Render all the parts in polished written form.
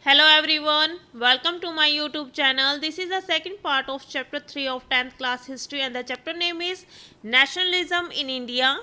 Hello everyone, welcome to my YouTube channel. This is the second part of chapter 3 of 10th class history and the chapter name is Nationalism in India.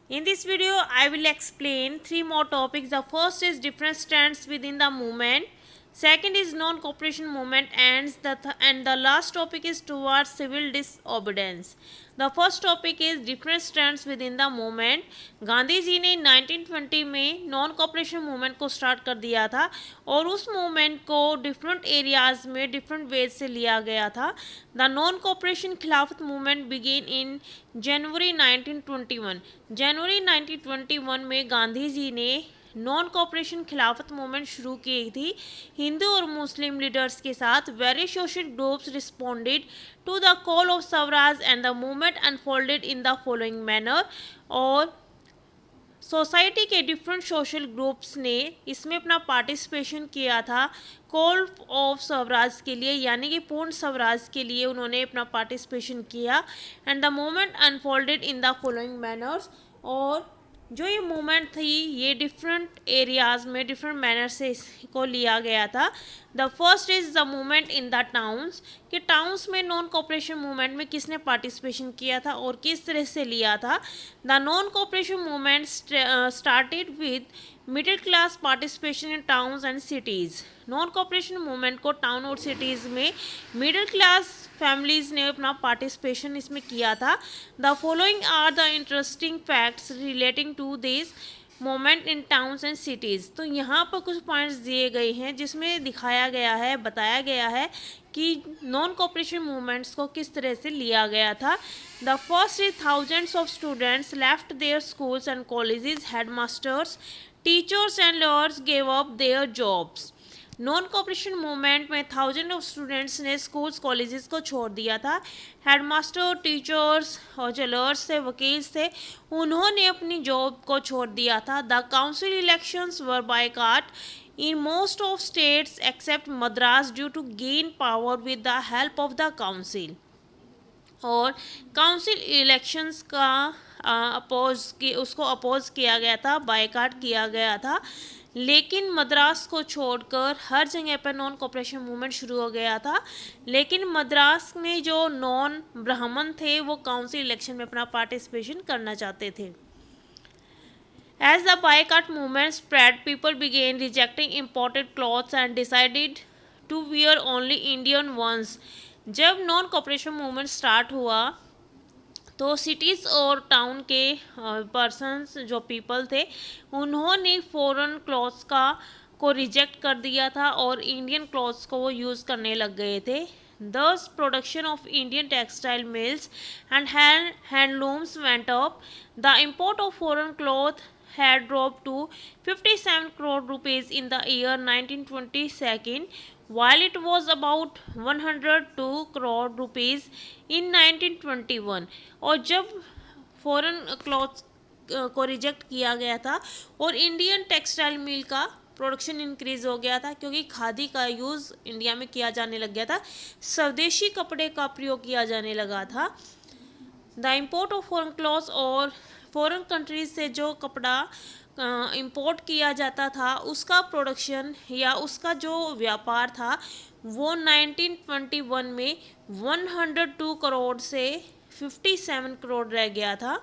In this video, I will explain three more topics. The first is different strands within the movement. Second is non-cooperation movement and the last topic is towards civil disobedience. The first topic is different strands within the movement. Gandhi ji ने 1920 में non cooperation movement को start कर दिया था और उस movement को different areas में डिफरेंट वेज से लिया गया था. द नॉन कॉपरेशन खिलाफत मूवमेंट बिगेन इन जनवरी 1921. जनवरी 1921 में गांधी जी ने नॉन कॉपरेशन खिलाफत मूवमेंट शुरू की थी हिंदू और मुस्लिम लीडर्स के साथ. Very social groups responded to the call of Swaraj and the movement unfolded in the following manner. और सोसाइटी के डिफरेंट सोशल ग्रुप्स ने इसमें अपना पार्टिसिपेशन किया था कॉल ऑफ स्वराज के लिए, यानी कि पूर्ण स्वराज के लिए उन्होंने अपना पार्टिसिपेशन किया. And the movement unfolded in the following manners. और जो ये मूवमेंट थी ये डिफरेंट एरियाज में डिफरेंट मैनर से इसको लिया गया था. The first is the movement in the towns, कि टाउन्स में नॉन कॉपरेशन मूवमेंट में किसने पार्टिसिपेशन किया था और किस तरह से लिया था. The non cooperation movement started with middle class participation in towns and cities. Non cooperation movement को टाउन और सिटीज़ में मिडिल क्लास फैमिलीज़ ने अपना पार्टिसिपेशन इसमें किया था. The following are the interesting facts relating to this moment in towns and cities. तो यहाँ पर कुछ पॉइंट्स दिए गए हैं जिसमें दिखाया गया है, बताया गया है कि नॉन कॉपरेशन मूवमेंट्स को किस तरह से लिया गया था. The first is thousands of students left there schools and colleges. Headmasters, teachers and lawyers gave up their jobs. Non cooperation movement में थाउजेंड ऑफ स्टूडेंट्स ने स्कूल्स कॉलेजेस को छोड़ दिया था. हेडमास्टर, टीचर्स और जो लॉयर्स थे, वकील थे, उन्होंने अपनी जॉब को छोड़ दिया था. The council elections were boycott in most of states except Madras due to gain power with the help of the council. और काउंसिल इलेक्शंस का उसको अपोज किया गया था, बायकाट किया गया था. लेकिन मद्रास को छोड़कर हर जगह पर नॉन कॉपरेशन मूवमेंट शुरू हो गया था. लेकिन मद्रास में जो नॉन ब्राह्मण थे वो काउंसिल इलेक्शन में अपना पार्टिसिपेशन करना चाहते थे. As the boycott movement spread, people began rejecting imported clothes and decided to wear only Indian ones. जब नॉन कॉपरेशन मूवमेंट स्टार्ट हुआ तो सिटीज़ और टाउन के पर्सन्स जो पीपल थे उन्होंने फॉरेन क्लॉथ्स को रिजेक्ट कर दिया था और इंडियन क्लॉथ्स को वो यूज़ करने लग गए थे. Thus, production of Indian textile mills and handlooms went up. The import of foreign cloth had dropped to 57 crore rupees in the year 1922, while it was about 102 crore rupees in 1921. और जब foreign clothes को reject किया गया था और Indian textile mill का production increase हो गया था क्योंकि खादी का यूज़ इंडिया में किया जाने लग गया था, स्वदेशी कपड़े का प्रयोग किया जाने लगा था. The import of foreign clothes, और फॉरेन कंट्रीज से जो कपड़ा इंपोर्ट किया जाता था उसका प्रोडक्शन या उसका जो व्यापार था वो 1921 में 102 करोड़ से 57 करोड़ रह गया था.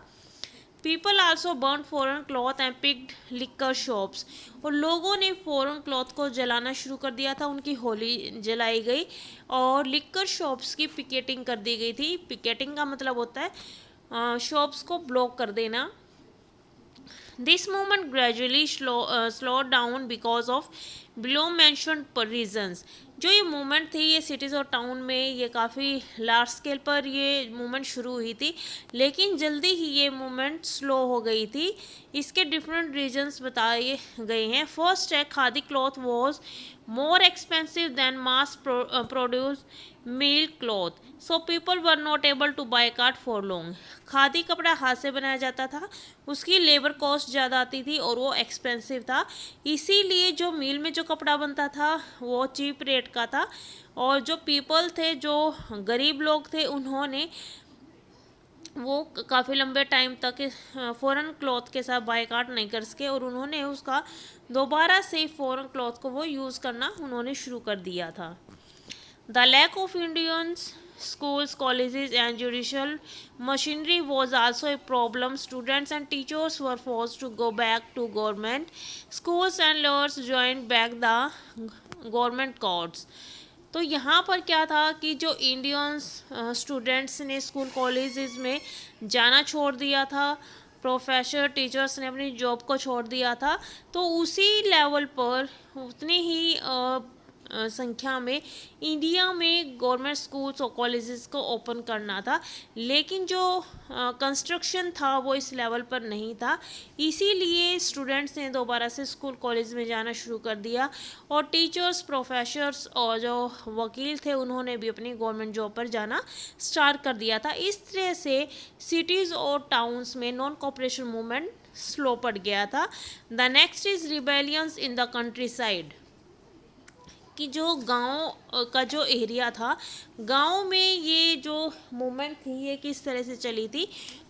People also burn foreign cloth and picked liquor shops. और लोगों ने फॉरेन क्लॉथ को जलाना शुरू कर दिया था, उनकी होली जलाई गई और लिकर शॉप्स की पिकेटिंग कर दी गई थी. पिकेटिंग का मतलब होता है शॉप्स को ब्लॉक कर देना. This movement gradually slow down because of below mentioned reasons. जो ये मूवमेंट थी ये सिटीज़ और टाउन में ये काफ़ी लार्ज स्केल पर ये मूवमेंट शुरू हुई थी, लेकिन जल्दी ही ये मूवमेंट स्लो हो गई थी. इसके डिफरेंट रीजन्स बताए गए हैं. फर्स्ट है khadi cloth was more expensive than mass produced mill cloth, so people were not able to boycott for long. Khadi कपड़ा हाथ से बनाया जाता था, उसकी लेबर कॉस्ट ज़्यादा आती थी और वो एक्सपेंसिव था, इसीलिए जो मिल में जो कपड़ा बनता था वो चीप रेट का था. और जो पीपल थे, जो गरीब लोग थे, उन्होंने वो काफ़ी लंबे टाइम तक फ़ॉरेन क्लॉथ के साथ बायकॉट नहीं कर सके और उन्होंने उसका दोबारा से फ़ॉरेन क्लॉथ को वो यूज़ करना उन्होंने शुरू कर दिया था। The lack of Indians schools, colleges, and judicial machinery was also a problem. Students and teachers were forced to go back to government schools and lawyers joined back the government courts. तो यहाँ पर क्या था कि जो Indians students ने school colleges में जाना छोड़ दिया था, प्रोफेसर टीचर्स ने अपनी जॉब को छोड़ दिया था, तो उसी लेवल पर उतनी ही संख्या में इंडिया में गवर्नमेंट स्कूल्स और कॉलेजेस को ओपन करना था, लेकिन जो कंस्ट्रक्शन था वो इस लेवल पर नहीं था। इसीलिए स्टूडेंट्स ने दोबारा से स्कूल कॉलेज में जाना शुरू कर दिया और टीचर्स, प्रोफेसर्स और जो वकील थे उन्होंने भी अपनी गवर्नमेंट जॉब पर जाना स्टार्ट कर दिया था। इस तरह से सिटीज़ और टाउन्स में नॉन कॉपरेशन मूवमेंट स्लो पड़ गया था। The next is rebellions in the country side, कि जो गांव का जो एरिया था, गांव में ये जो मूवमेंट थी ये किस तरह से चली थी।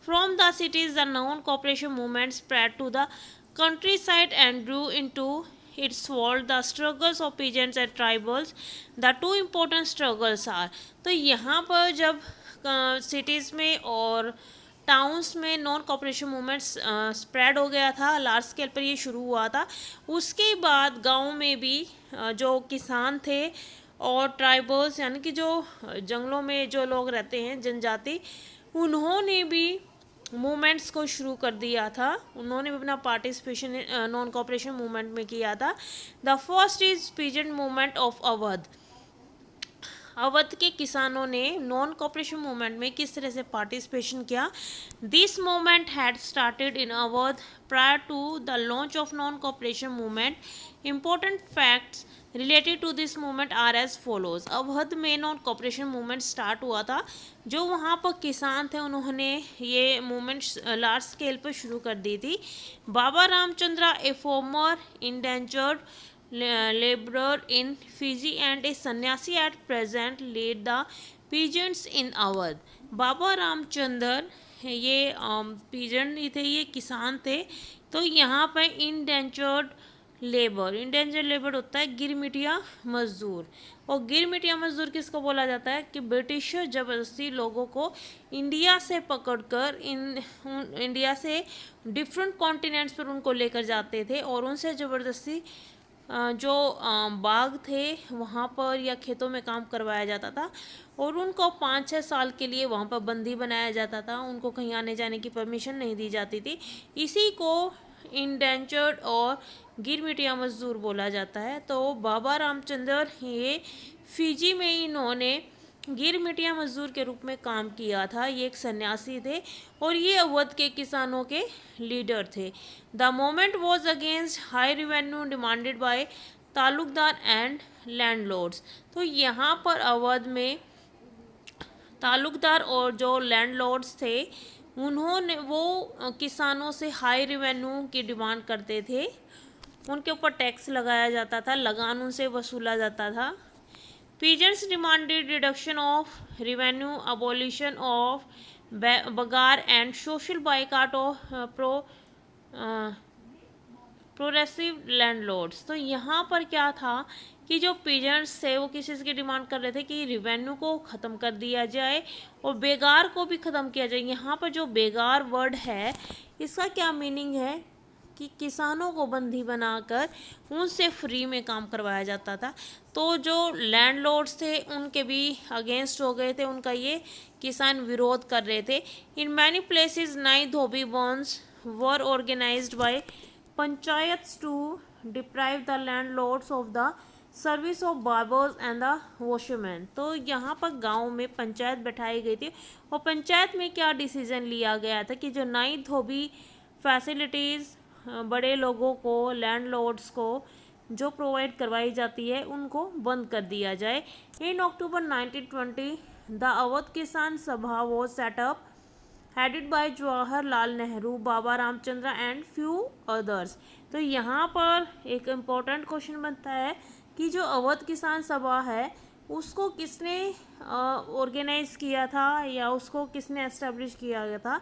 From the cities the non cooperation movement spread to the countryside and grew into its world the struggles of peasants and tribals. The two important struggles are, तो यहाँ पर जब सिटीज़ में और टाउन्स में नॉन कॉपरेशन मूवमेंट स्प्रेड हो गया था, लार्ज स्केल पर ये शुरू हुआ था, उसके बाद गाँव में भी जो किसान थे और ट्राइबल्स यानी कि जो जंगलों में जो लोग रहते हैं जनजाति, उन्होंने भी मूवमेंट्स को शुरू कर दिया था। उन्होंने भी अपना पार्टिसिपेशन नॉन कॉपरेशन मूवमेंट में किया था। The first is peasant movement of Awadh. Awadh के किसानों ने नॉन कॉपरेशन मूवमेंट में किस तरह से पार्टिसिपेशन किया। This movement had started in Awadh prior to the launch of non cooperation movement. Important facts related to this movement are as follows. Awadh में non cooperation movement start हुआ था, जो वहाँ पर किसान थे उन्होंने ये मूवमेंट लार्ज स्केल पर शुरू कर दी थी। Baba Ramchandra, a former indentured laborer in Fiji and a sannyasi at present lead the peasants in Awadh। बाबा रामचंद्र ये पीजेंट थे, ये किसान थे। तो यहाँ पर इंडेंजर्ड लेबर होता है गिरमिटिया मजदूर, और गिरमिटिया मजदूर किसको बोला जाता है कि ब्रिटिशर ज़बरदस्ती लोगों को इंडिया से पकड़कर इंडिया से डिफरेंट कॉन्टिनेंट्स पर उनको लेकर जाते थे और उनसे ज़बरदस्ती जो बाग थे वहाँ पर या खेतों में काम करवाया जाता था और उनको 5-6 साल के लिए वहाँ पर बंदी बनाया जाता था। उनको कहीं आने जाने की परमिशन नहीं दी जाती थी। इसी को इंडेंजर्ड और गिरमिटिया मजदूर बोला जाता है। तो बाबा रामचंद्र ये फिजी में इन्होंने गिरमिटिया मजदूर के रूप में काम किया था। ये एक सन्यासी थे और ये अवध के किसानों के लीडर थे। The moment was against high revenue demanded by Talukdar and landlords. तो यहाँ पर अवध में तालुकदार और जो लैंडलॉर्ड्स थे उन्होंने वो किसानों से हाई रेवेन्यू की डिमांड करते थे। उनके ऊपर टैक्स लगाया जाता था, लगान उनसे वसूला जाता था। Peasants demanded reduction of revenue, abolition of bagar and social boycott of progressive landlords. तो यहाँ पर क्या था कि जो पीजेंट्स थे वो किस चीज़ की डिमांड कर रहे थे कि रिवेन्यू को ख़त्म कर दिया जाए और बेगार को भी ख़त्म किया जाए। यहाँ पर जो बेगार वर्ड है इसका क्या मीनिंग है कि किसानों को बंदी बनाकर उनसे फ्री में काम करवाया जाता था। तो जो लैंडलॉर्ड्स थे उनके भी अगेंस्ट हो गए थे, उनका ये किसान विरोध कर रहे थे। इन many places nai dhobi bandhs were organised by panchayats to deprive the landlords of the service of barbers and the washerman. तो यहाँ पर गांव में पंचायत बैठाई गई थी और पंचायत में क्या डिसीजन लिया गया था कि जो नाई धोबी फैसिलिटीज़ बड़े लोगों को, लैंडलॉर्ड्स को जो प्रोवाइड करवाई जाती है उनको बंद कर दिया जाए। इन अक्टूबर 1920 द अवध किसान सभा was setup headed by Jawaharlal Nehru, Baba Ramchandra and few others. तो यहाँ पर एक इम्पोर्टेंट क्वेश्चन बनता है कि जो अवध किसान सभा है उसको किसने ऑर्गेनाइज किया था या उसको किसने एस्टेब्लिश किया गया था?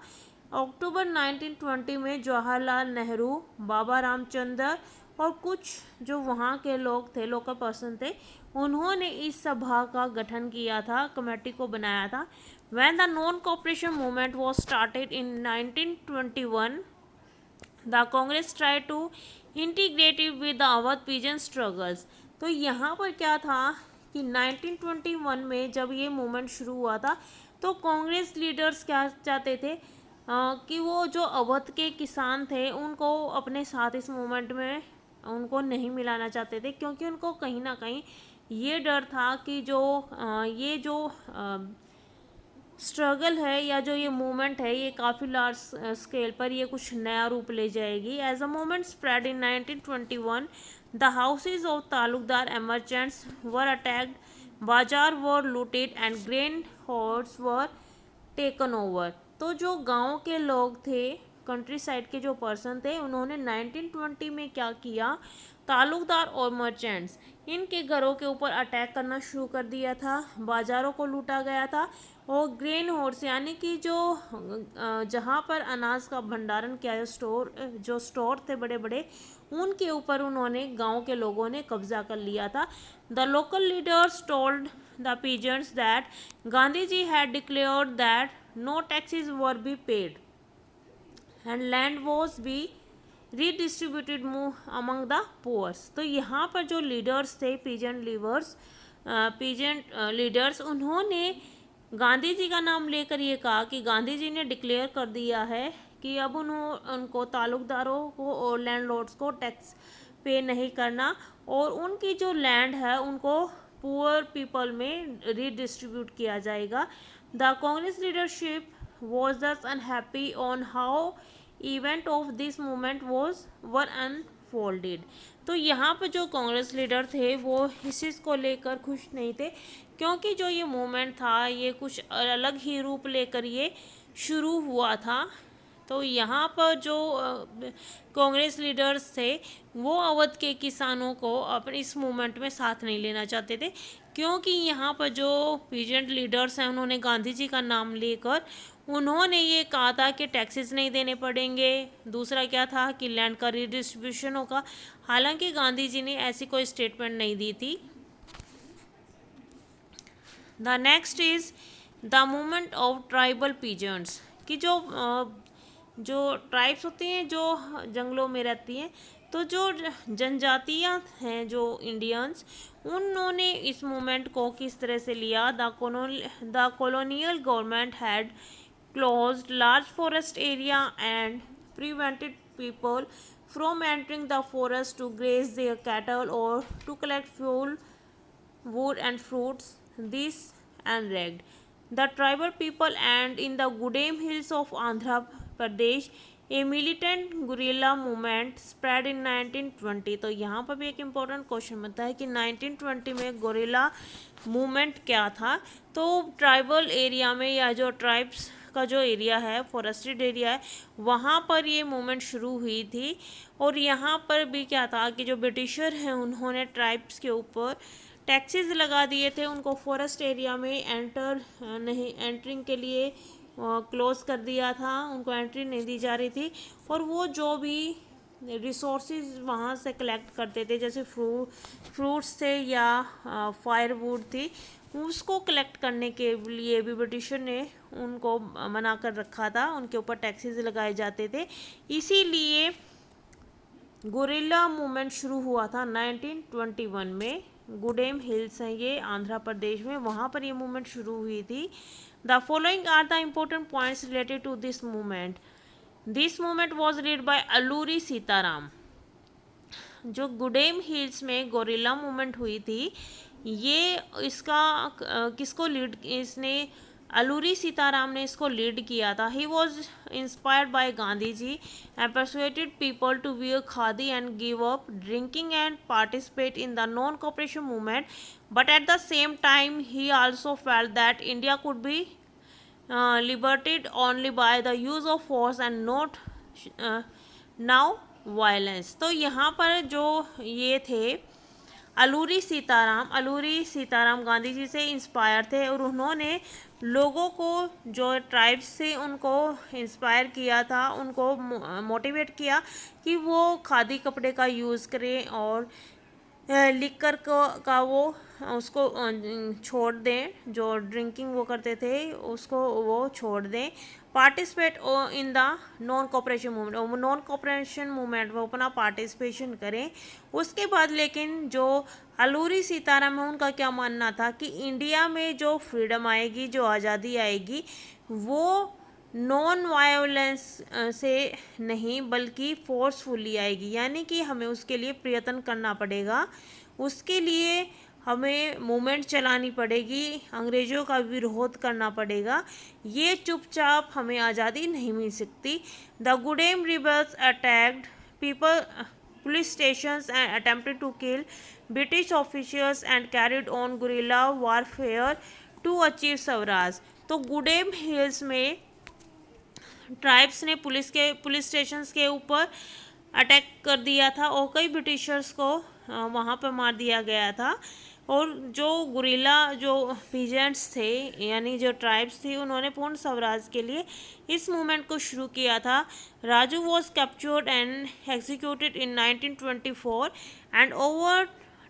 अक्टूबर 1920 में जवाहरलाल नेहरू, बाबा रामचंद्र और कुछ जो वहाँ के लोग थे, लोकल पर्सन थे, उन्होंने इस सभा का गठन किया था, कमेटी को बनाया था। When the non-cooperation movement was started in 1921, the Congress tried to integrate it with the Awadh Pigeon struggles. तो यहाँ पर क्या था कि 1921 में जब ये मूवमेंट शुरू हुआ था तो कांग्रेस लीडर्स क्या चाहते थे कि वो जो अवध के किसान थे उनको अपने साथ इस मूवमेंट में उनको नहीं मिलाना चाहते थे, क्योंकि उनको कहीं ना कहीं ये डर था कि ये जो स्ट्रगल है या जो ये मूवमेंट है ये काफ़ी लार्ज स्केल पर ये कुछ नया रूप ले जाएगी। As a movement spread in 1921, the houses of talukdar and merchants were attacked, bazaar were looted and grain hoards were taken over. तो जो गांव के लोग थे, कंट्री साइड के जो पर्सन थे, उन्होंने 1920 में क्या किया, तालुकदार और मर्चेंट्स इनके घरों के ऊपर अटैक करना शुरू कर दिया था, बाज़ारों को लूटा गया था और ग्रेन होर्स यानी कि जो जहाँ पर अनाज का भंडारण किया जो स्टोर थे बड़े बड़े, उनके ऊपर उन्होंने गांव के लोगों ने कब्जा कर लिया था। The local leaders told the peasants that Gandhi ji had declared that no taxes were be paid and land was be redistributed among the poors. तो यहाँ पर जो लीडर्स थे, पीजेंट लीडर्स, उन्होंने गांधी जी का नाम लेकर ये कहा कि गांधी जी ने डिक्लेयर कर दिया है कि अब उनको तालुकदारों को और लैंडलॉर्ड्स को टैक्स पे नहीं करना और उनकी जो लैंड है उनको पुअर पीपल में रीडिस्ट्रीब्यूट किया जाएगा। The Congress leadership was thus unhappy on how event of this movement were unfolded। तो यहाँ पर जो कांग्रेस लीडर थे वो इस चीज़ को लेकर खुश नहीं थे, क्योंकि जो ये मूवमेंट था ये कुछ अलग ही रूप लेकर ये शुरू हुआ था। तो यहाँ पर जो कांग्रेस लीडर्स थे वो अवध के किसानों को अपने इस मूवमेंट में साथ नहीं लेना चाहते थे, क्योंकि यहाँ पर जो पीजेंट लीडर्स हैं उन्होंने गांधी जी का नाम लेकर उन्होंने ये कहा था कि टैक्सेस नहीं देने पड़ेंगे। दूसरा क्या था कि लैंड का रीडिस्ट्रीब्यूशन होगा, हालांकि गांधी जी ने ऐसी कोई स्टेटमेंट नहीं दी थी। The next is the movement of tribal peasants, कि जो ट्राइब्स होती हैं जो जंगलों में रहती हैं, तो जो जनजातियाँ हैं जो इंडियंस, उन्होंने इस मूवमेंट को किस तरह से लिया। The colonial government had closed large forest area and prevented people from entering the forest to graze their cattle or to collect fuel, wood and fruits. This enraged the tribal people, and in the Gudem hills of Andhra Pradesh a militant guerrilla movement spread in 1920। तो यहाँ पर भी एक important question बनता है कि 1920 में guerrilla movement क्या था। तो ट्राइबल एरिया में या जो ट्राइब्स का जो एरिया है, फॉरेस्टेड एरिया है, वहाँ पर ये मूवमेंट शुरू हुई थी। और यहाँ पर भी क्या था कि जो ब्रिटिशर हैं उन्होंने ट्राइब्स के ऊपर टैक्सेस लगा दिए थे, उनको फॉरेस्ट एरिया में एंटरिंग के लिए क्लोज कर दिया था, उनको एंट्री नहीं दी जा रही थी। और वो जो भी रिसोर्सेज वहाँ से कलेक्ट करते थे, जैसे फ्रूट्स थे या फायरवुड थी, उसको कलेक्ट करने के लिए भी ब्रिटिशर ने उनको मना कर रखा था, उनके ऊपर टैक्सेस लगाए जाते थे। इसीलिए गुरिल्ला मूवमेंट शुरू हुआ था 1921 में। गुडेम हिल्स हैं ये आंध्र प्रदेश में, वहाँ पर ये मूवमेंट शुरू हुई थी। The following are the important points related to this movement. This movement was lead by Alluri Sitaram. जो गुडेम हिल्स में गोरिल्ला मूवमेंट हुई थी, ये इसका किसको लीड, इसने अलूरी सीताराम ने इसको लीड किया था। He was inspired by Gandhi ji and persuaded people to wear khadi and give up drinking and participate in the non cooperation movement, but at the same time he also felt that India could be liberated only by the use of force and not now violence। तो यहाँ पर जो ये थे अलूरी सीताराम गांधी जी से inspire थे और उन्होंने लोगों को जो ट्राइब्स से उनको इंस्पायर किया था, उनको मोटिवेट किया कि वो खादी कपड़े का यूज़ करें और लिकर का वो उसको छोड़ दें, जो ड्रिंकिंग वो करते थे उसको वो छोड़ दें। Participate in the non cooperation movement, non cooperation movement में अपना पार्टिसिपेशन करें। उसके बाद लेकिन जो अलूरी सीताराम है उनका क्या मानना था कि इंडिया में जो फ्रीडम आएगी, जो आज़ादी आएगी, वो नॉन वायोलेंस से नहीं बल्कि फोर्सफुली आएगी, यानी कि हमें उसके लिए प्रयत्न करना पड़ेगा, उसके लिए हमें मूवमेंट चलानी पड़ेगी, अंग्रेज़ों का विरोध करना पड़ेगा, ये चुपचाप हमें आज़ादी नहीं मिल सकती। The Gudem rebels attacked people police stations and attempted to kill British officers and carried on guerrilla warfare to achieve swaraj. तो गुडेम हिल्स में ट्राइब्स ने पुलिस स्टेशंस के ऊपर अटैक कर दिया था और कई ब्रिटिशर्स को वहाँ पर मार दिया गया था। और जो गुरिल्ला जो पीजेंट्स थे यानी जो ट्राइब्स थी, उन्होंने पूर्ण स्वराज के लिए इस मूवमेंट को शुरू किया था। Raju was captured and executed in 1924 and over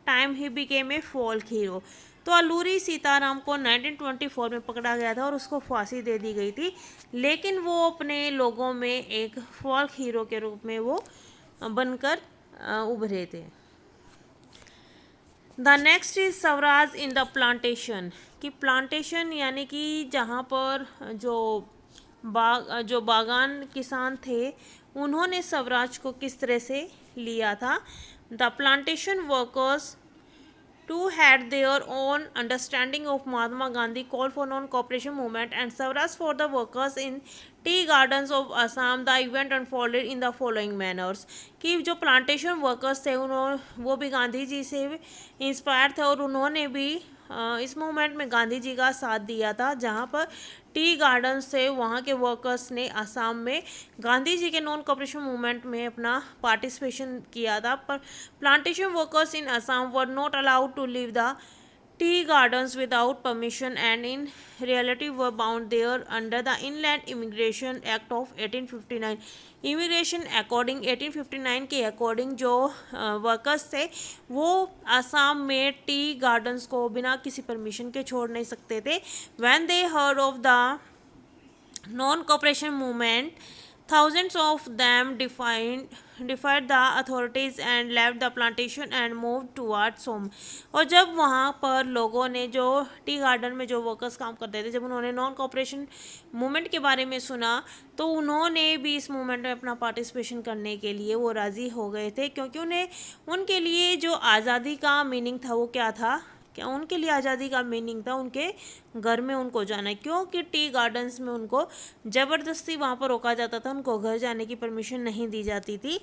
time he became a folk hero. तो अलूरी सीताराम को 1924 में पकड़ा गया था और उसको फांसी दे दी गई थी, लेकिन वो अपने लोगों में एक फोल्क हीरो के रूप में वो बनकर उभरे थे। The next is Swaraj in the plantation. कि प्लांटेशन यानी कि जहाँ पर जो बागान किसान थे, उन्होंने स्वराज को किस तरह से लिया था। The plantation workers Two had their own understanding of Mahatma Gandhi call for non-cooperation movement and Swaraj for the workers in tea gardens of Assam. The event unfolded in the following manners कि जो plantation workers थे उन्होंने वो भी गांधी जी से inspire थे और उन्होंने भी इस मूवमेंट में गांधी जी का साथ दिया था। जहाँ पर टी गार्डन से वहाँ के वर्कर्स ने असम में गांधी जी के नॉन कॉपरेशन मूवमेंट में अपना पार्टिसिपेशन किया था। पर plantation workers in Assam were not allowed to leave the tea gardens without permission and in reality were bound there under the Inland Immigration Act of 1859। Immigration according 1859 के according जो workers थे वो असम में टी गार्डन्स को बिना किसी permission के छोड़ नहीं सकते थे। When they heard of the non cooperation movement, thousands of them defied the authorities and left the plantation and moved towards home। और जब वहाँ पर लोगों ने जो टी गार्डन में जो वर्कर्स काम करते थे, जब उन्होंने नॉन कॉपरेशन मूवमेंट के बारे में सुना तो उन्होंने भी इस मूवमेंट में अपना पार्टिसिपेशन करने के लिए वो राज़ी हो गए थे, क्योंकि उन्हें उनके लिए जो आज़ादी का मीनिंग था वो क्या था। क्या उनके लिए आज़ादी का मीनिंग था उनके घर में उनको जाना है, क्योंकि टी गार्डन्स में उनको ज़बरदस्ती वहाँ पर रोका जाता था, उनको घर जाने की परमिशन नहीं दी जाती थी।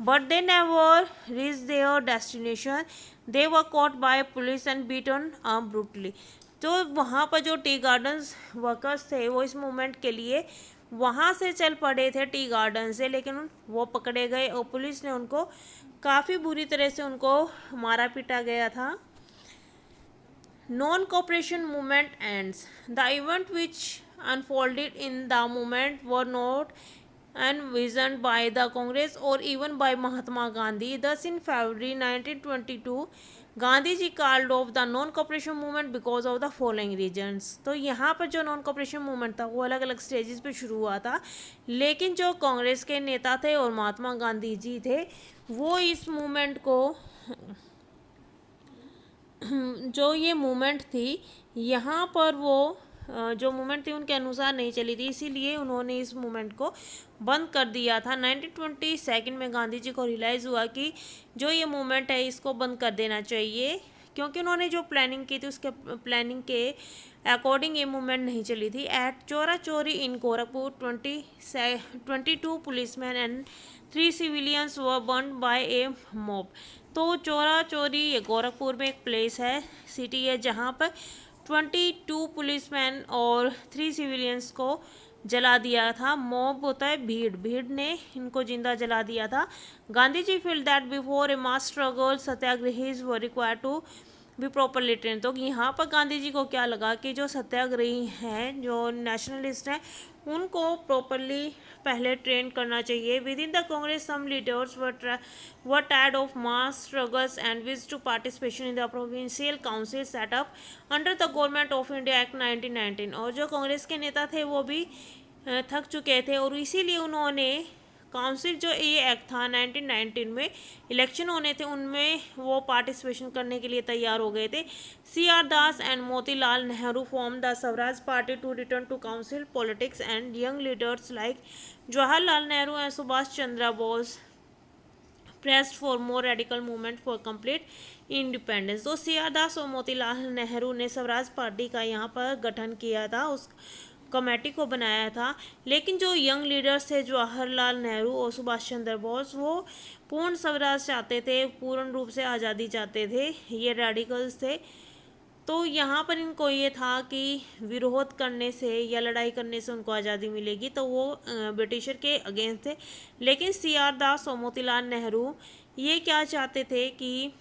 But they never reach there destination, they were caught by police and beaten brutally. तो वहाँ पर जो टी गार्डन्स वर्कर्स थे वो इस मूवमेंट के लिए वहाँ से चल पड़े थे टी गार्डन से, लेकिन वो पकड़े गए और पुलिस ने उनको काफ़ी बुरी तरह से उनको मारा पीटा गया था। Non-cooperation movement ends. The event which unfolded in the movement were not envisioned by the Congress or even by Mahatma Gandhi. Thus, in February 1922, Gandhi ji called off the non-cooperation movement because of the following reasons। तो यहाँ पर जो non cooperation movement था वो अलग अलग stages पे शुरू हुआ था, लेकिन जो कांग्रेस के नेता थे और महात्मा गांधी जी थे वो इस मूवमेंट को जो ये मूवमेंट थी यहाँ पर वो जो मूवमेंट थी उनके अनुसार नहीं चली थी, इसीलिए उन्होंने इस मूवमेंट को बंद कर दिया था। 1922 में गांधी जी को रियलाइज़ हुआ कि जो ये मूवमेंट है इसको बंद कर देना चाहिए, क्योंकि उन्होंने जो प्लानिंग की थी उसके प्लानिंग के अकॉर्डिंग ये मूवमेंट नहीं चली थी। At Chaura Chauri in Gorakhpur 22 policemen and 3 civilians were burned by a mob. तो चोरा चोरी ये गोरखपुर में एक प्लेस है, सिटी है, जहाँ पर 22 पुलिसमैन और 3 सिविलियंस को जला दिया था। मॉब होता है भीड़, भीड़ ने इनको जिंदा जला दिया था। Gandhi ji feel that before a mass struggle satyagrahis were required to be properly train. तो यहाँ पर गांधी जी को क्या लगा कि जो सत्याग्रही हैं, जो नेशनलिस्ट हैं, उनको प्रॉपरली पहले ट्रेन करना चाहिए। Within the Congress some leaders were tired of mass struggles and wish to participation in the provincial council setup under the government of India act 1919। और जो कांग्रेस के नेता थे वो भी थक चुके थे और इसीलिए उन्होंने काउंसिल, जो ये एक्ट था 1919 में इलेक्शन होने थे, उनमें वो पार्टिसिपेशन करने के लिए तैयार हो गए थे। C R Das and Motilal Nehru form the Swaraj party to return to council politics and young leaders like Jawaharlal Nehru and Subhash Chandra Bose pressed for more radical movement for complete independence. तो सी आर दास और मोतीलाल नेहरू ने स्वराज पार्टी का यहाँ पर गठन किया था, उस कमेटी को बनाया था। लेकिन जो यंग लीडर्स थे जवाहरलाल नेहरू और सुभाष चंद्र बोस, वो पूर्ण स्वराज चाहते थे, पूर्ण रूप से आज़ादी चाहते थे, ये रेडिकल्स थे। तो यहाँ पर इनको ये था कि विरोध करने से या लड़ाई करने से उनको आज़ादी मिलेगी, तो वो ब्रिटिशर के अगेंस्ट थे। लेकिन सी आर दास और मोतीलाल नेहरू ये क्या चाहते थे कि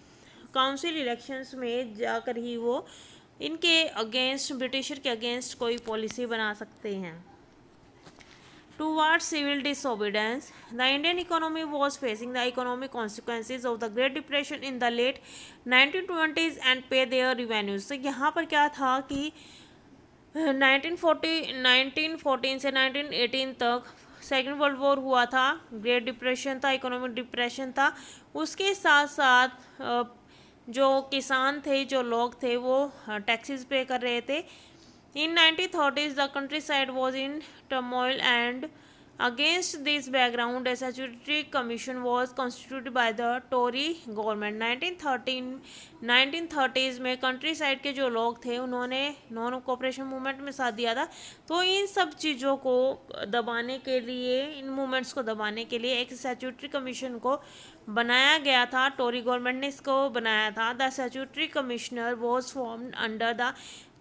काउंसिल इलेक्शंस में जाकर ही वो इनके अगेंस्ट, ब्रिटिशर के अगेंस्ट कोई पॉलिसी बना सकते हैं। Towards civil disobedience, the Indian economy was facing the economic consequences of the Great Depression in the late 1920s and pay their revenues। तो यहाँ पर क्या था कि 1914 से 1918 तक सेकेंड वर्ल्ड वॉर हुआ था, ग्रेट डिप्रेशन था, इकोनॉमिक डिप्रेशन था। उसके साथ साथ जो किसान थे, जो लोग थे, वो टैक्सेस पे कर रहे थे। In 1930s, the countryside was in turmoil, and against this background, a statutory commission was constituted by the Tory government। 1930s में countryside के जो लोग थे उन्होंने नॉन कोऑपरेशन मूवमेंट में साथ दिया था। तो इन सब चीज़ों को दबाने के लिए, इन मूवमेंट्स को दबाने के लिए एक स्टैट्यूटरी कमीशन को बनाया गया था। टोरी गवर्नमेंट ने इसको बनाया था। The statutory commissioner was formed under the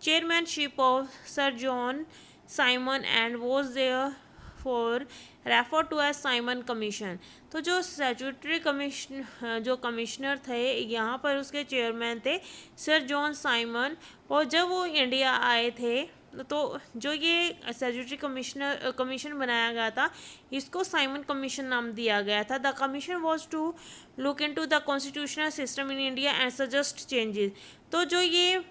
chairmanship of Sir John Simon and was therefore referred to as Simon Commission। तो जो स्टैट्यूटरी कमीशन, जो कमिश्नर थे, यहाँ पर उसके चेयरमैन थे सर जॉन साइमन। और जब वो इंडिया आए थे तो जो ये स्टैट्यूटरी कमीशन बनाया गया था, इसको साइमन कमीशन नाम दिया गया था। The commission was to look into the constitutional system in India and suggest changes. तो जो ये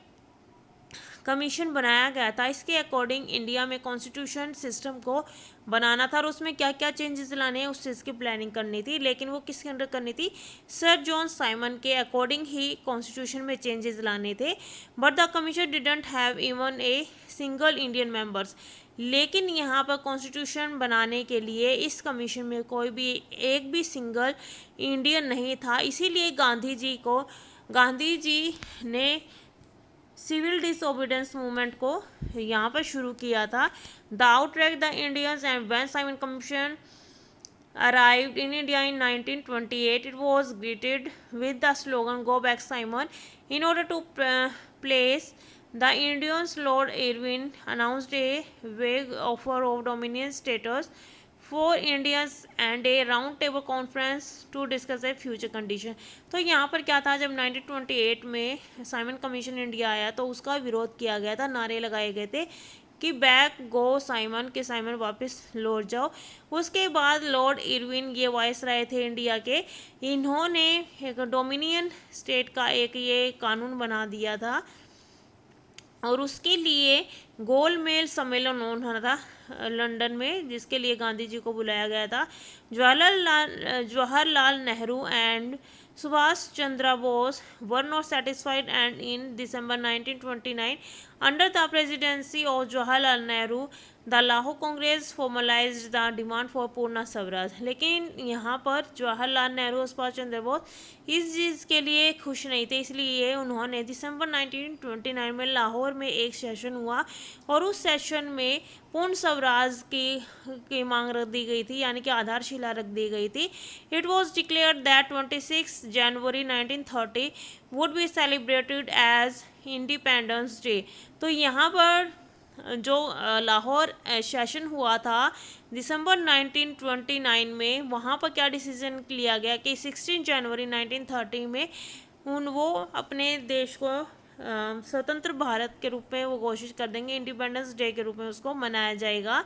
कमीशन बनाया गया था, इसके अकॉर्डिंग इंडिया में कॉन्स्टिट्यूशन सिस्टम को बनाना था और उसमें क्या क्या चेंजेस लाने हैं उस चीज़ की प्लानिंग करनी थी। लेकिन वो किसके अंडर करनी थी? सर जॉन साइमन के अकॉर्डिंग ही कॉन्स्टिट्यूशन में चेंजेस लाने थे। But the commission didn't have even a single Indian members. लेकिन यहाँ पर कॉन्स्टिट्यूशन बनाने के लिए इस कमीशन में कोई भी एक भी सिंगल इंडियन नहीं था। इसीलिए गांधी जी ने सिविल डिसओबीडियंस मूवमेंट को यहाँ पर शुरू किया था। The outrage the Indians and when Simon Commission arrived in India in 1928, it was greeted with the slogan "Go back, Simon." In order to place the Indians, Lord Irwin announced a vague offer of dominion status for Indians and a round table conference to discuss a future condition। तो यहाँ पर क्या था, जब 1928 में Simon commission India आया तो उसका विरोध किया गया था, नारे लगाए गए थे कि बैक गो साइमन, के साइमन वापस लौट जाओ। उसके बाद लॉर्ड इरविन, ये वाइस राय थे इंडिया के, इन्होंने एक डोमिनियन स्टेट का एक ये कानून बना दिया था और उसके लिए गोलमेज सम्मेलन होना था लंदन में, जिसके लिए गांधी जी को बुलाया गया था। Jawaharlal Nehru and Subhash Chandra Bose were not satisfied, and in December 1929, under the presidency of Jawaharlal Nehru, the Lahore Congress formalized the demand for पूर्ण स्वराज। लेकिन यहाँ पर जवाहरलाल नेहरू और सुभाष चंद्र बोस इस चीज़ के लिए खुश नहीं थे, इसलिए उन्होंने दिसंबर 1929 में लाहौर में एक सेशन हुआ और उस सेशन में पूर्ण स्वराज की मांग रख दी गई थी, यानी कि आधारशिला रख दी गई थी। It was declared that 26 January 1930 would be celebrated as independence day. तो यहाँ पर जो लाहौर सेशन हुआ था दिसंबर 1929 में, वहाँ पर क्या डिसीजन लिया गया कि 16 जनवरी 1930 में वो अपने देश को स्वतंत्र भारत के रूप में वो घोषित कर देंगे, इंडिपेंडेंस डे के रूप में उसको मनाया जाएगा।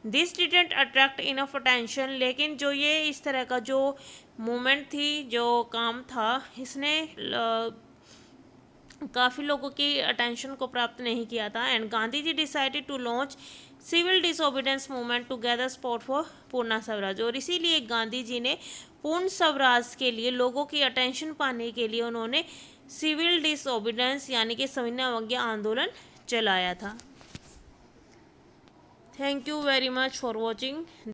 This didn't attract enough attention, लेकिन जो ये इस तरह का जो मूवमेंट थी, जो काम था, इसने काफ़ी लोगों की अटेंशन को प्राप्त नहीं किया था। And Gandhi ji decided to launch civil disobedience movement together support for Purna Swaraj, और इसीलिए गांधी जी ने पूर्ण स्वराज के लिए लोगों की अटेंशन पाने के लिए उन्होंने सिविल डिसोबीडियंस यानी कि सविनय अवज्ञा आंदोलन चलाया था। Thank you very much for watching.